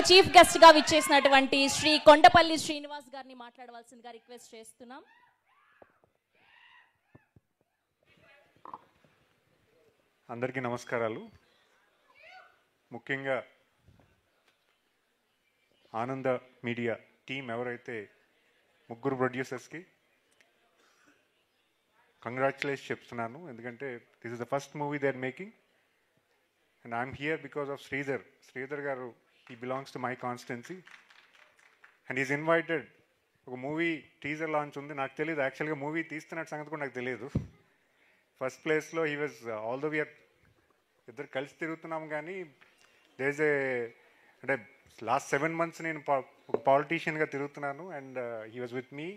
Chief guest గా విచ్చేసినటువంటి శ్రీ కొండపల్లి శ్రీనివాస్ గారిని మాట్లాడవలసిందిగా రిక్వెస్ట్ చేస్తున్నాం. అందరికీ నమస్కారాలు. ముఖ్యంగా ఆనంద మీడియా టీం ఎవరైతే ముగ్గురు ప్రొడ్యూసర్స్కి కంగ్రాచులేషన్ చెప్తున్నాను. ఎందుకంటే this is the first movie they are making and I'm here because of Sridhar garu. He belongs to my constituency and is invited. ఒక మూవీ టీజర్ లాంచ్ ఉంది. నాకు తెలియదు యాక్చువల్గా మూవీ తీస్తున్నట్టు సంగతి కూడా నాకు తెలియదు. ఫస్ట్ ప్లేస్లో he was all the we are ఇద్దరు కలిసి తిరుగుతున్నాం. కానీ దేస్ ఏ అంటే లాస్ట్ 7 months నేను ఒక పాలిటీషియన్గా తిరుగుతున్నాను and he was with me.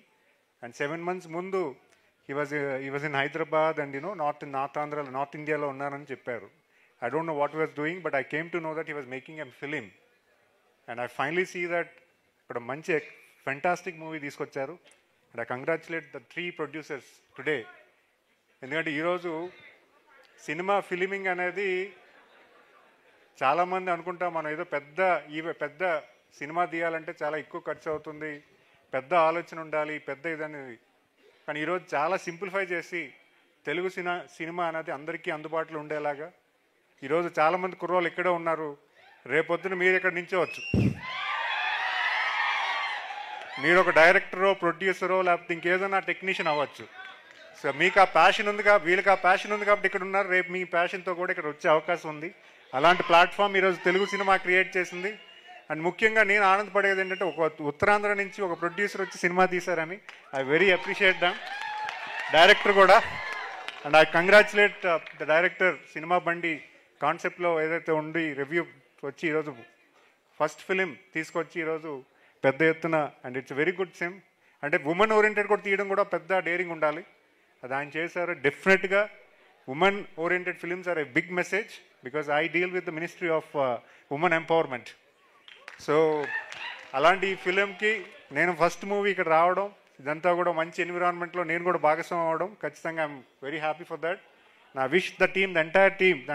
And 7 months ముందు he was in Hyderabad and North Indiaలో ఉన్నారని చెప్పారు. I don't know what he was doing, but I came to know that he was making a film and I finally see that ఇక్కడ మంచి fantastic movie తీసుకొచ్చారు. and I congratulate the 3 producers today. ఎందుకంటే ఈరోజు cinema ఫిలిమింగ్ అనేది చాలామంది అనుకుంటాం మనం ఏదో పెద్ద సినిమా తీయాలంటే చాలా ఎక్కువ ఖర్చు అవుతుంది, పెద్ద ఆలోచన ఉండాలి, పెద్ద ఇదనేది. కానీ ఈరోజు చాలా సింప్లిఫై చేసి తెలుగు సినిమా అనేది అందరికీ అందుబాటులో ఉండేలాగా ఈరోజు చాలామంది కుర్రోళ్ళు ఇక్కడే ఉన్నారు. రేపొద్దున మీరు ఇక్కడ నించోవచ్చు. మీరు ఒక డైరెక్టరో ప్రొడ్యూసరో లేకపోతే ఇంకేదైనా టెక్నీషియన్ అవ్వచ్చు. సో మీకు ఆ ప్యాషన్ ఉంది వీళ్ళకి ఆ ప్యాషన్ ఉంది కాబట్టి ఇక్కడ ఉన్నారు. రేపు మీ ప్యాషన్తో కూడా ఇక్కడ వచ్చే అవకాశం ఉంది. అలాంటి ప్లాట్ఫామ్ ఈరోజు తెలుగు సినిమా క్రియేట్ చేసింది. అండ్ ముఖ్యంగా నేను ఆనందపడేది ఏంటంటే ఒక ఉత్తరాంధ్ర నుంచి ఒక ప్రొడ్యూసర్ వచ్చి సినిమా తీశారని. I very appreciate them. Director కూడా. And I congratulate the director. Cinema బండి కాన్సెప్ట్లో ఏదైతే ఉండి రివ్యూ వచ్చి ఈరోజు ఫస్ట్ ఫిలిం తీసుకొచ్చి ఈరోజు పెద్ద ఎత్తున and it's very good SIM. అంటే ఉమెన్ ఓరియంటెడ్ కూడా తీయడం కూడా పెద్ద డేరింగ్ ఉండాలి. అది ఆయన చేశారు. డెఫినెట్గా women oriented films are a big message because I deal with the ministry of women empowerment. So అలాంటి ఫిలింకి నేను ఫస్ట్ మూవీ ఇక్కడ రావడం, ఇదంతా కూడా మంచి ఎన్విరాన్మెంట్లో నేను కూడా భాగస్వామ్యం అవ్వడం ఖచ్చితంగా I'm very happy for that. నా wish the team, the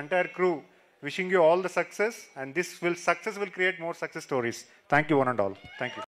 entire crew, wishing you all the success and this success will create more success stories. Thank you one and all. Thank you.